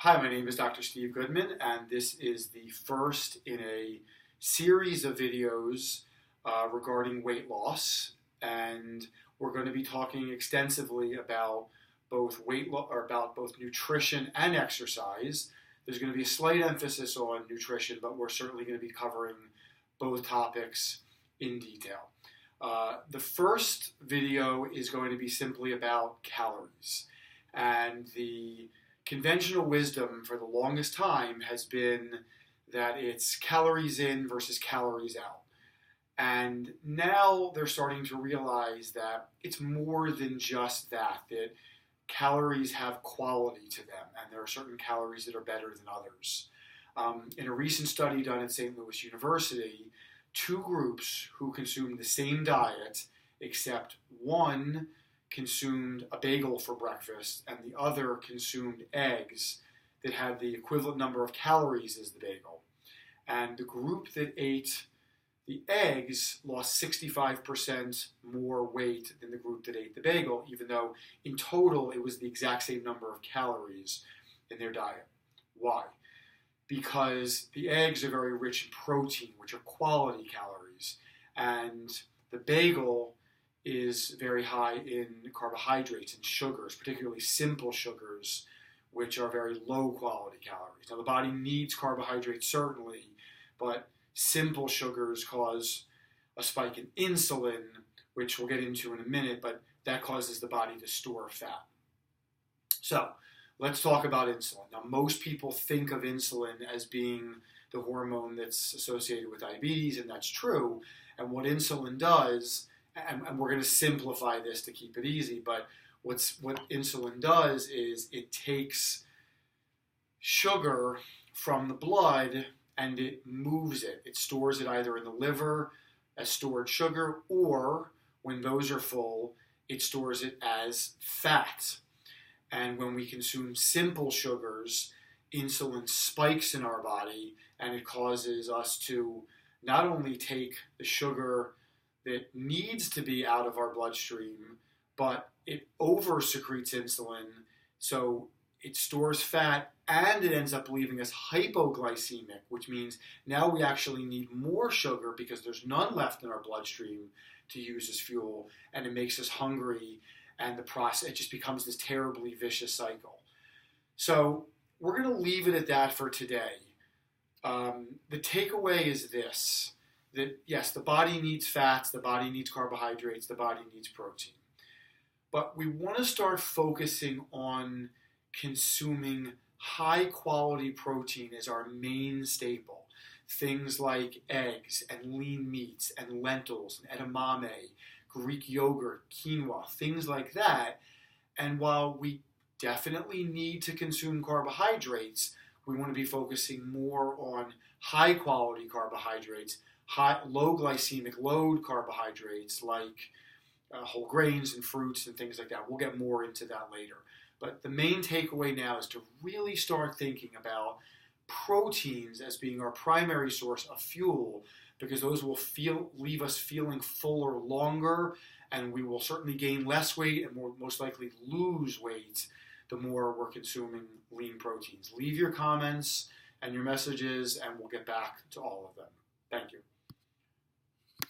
Hi, my name is Dr. Steve Goodman, and this is the first in a series of videos regarding weight loss. And we're going to be talking extensively about both about both nutrition and exercise. There's going to be a slight emphasis on nutrition, but we're certainly going to be covering both topics in detail. The first video is going to be simply about calories, and the conventional wisdom for the longest time has been that it's calories in versus calories out. And now they're starting to realize that it's more than just that calories have quality to them, and there are certain calories that are better than others. In a recent study done at St. Louis University, two groups who consumed the same diet, except one consumed a bagel for breakfast and the other consumed eggs that had the equivalent number of calories as the bagel. And the group that ate the eggs lost 65% more weight than the group that ate the bagel, even though in total it was the exact same number of calories in their diet. Why? Because the eggs are very rich in protein, which are quality calories, and the bagel is very high in carbohydrates and sugars, particularly simple sugars, which are very low quality calories. Now, the body needs carbohydrates certainly, but simple sugars cause a spike in insulin, which we'll get into in a minute, but that causes the body to store fat. So let's talk about insulin. Now, most people think of insulin as being the hormone that's associated with diabetes, and that's true. And what insulin does, and we're going to simplify this to keep it easy, but what insulin does is it takes sugar from the blood and it moves it. It stores it either in the liver as stored sugar, or when those are full, it stores it as fat. And when we consume simple sugars, insulin spikes in our body, and it causes us to not only take the sugar that needs to be out of our bloodstream, but it over-secretes insulin, so it stores fat, and it ends up leaving us hypoglycemic, which means now we actually need more sugar because there's none left in our bloodstream to use as fuel, and it makes us hungry, and the process, it just becomes this terribly vicious cycle. So we're going to leave it at that for today. The takeaway is this, that yes, the body needs fats, the body needs carbohydrates, the body needs protein. But we want to start focusing on consuming high quality protein as our main staple. Things like eggs and lean meats and lentils and edamame, Greek yogurt, quinoa, things like that. And while we definitely need to consume carbohydrates, we want to be focusing more on high quality carbohydrates, low glycemic load carbohydrates like whole grains and fruits and things like that. We'll get more into that later. But the main takeaway now is to really start thinking about proteins as being our primary source of fuel, because those will leave us feeling fuller longer, and we will certainly gain less weight and most likely lose weight the more we're consuming lean proteins. Leave your comments and your messages, and we'll get back to all of them. Thank you.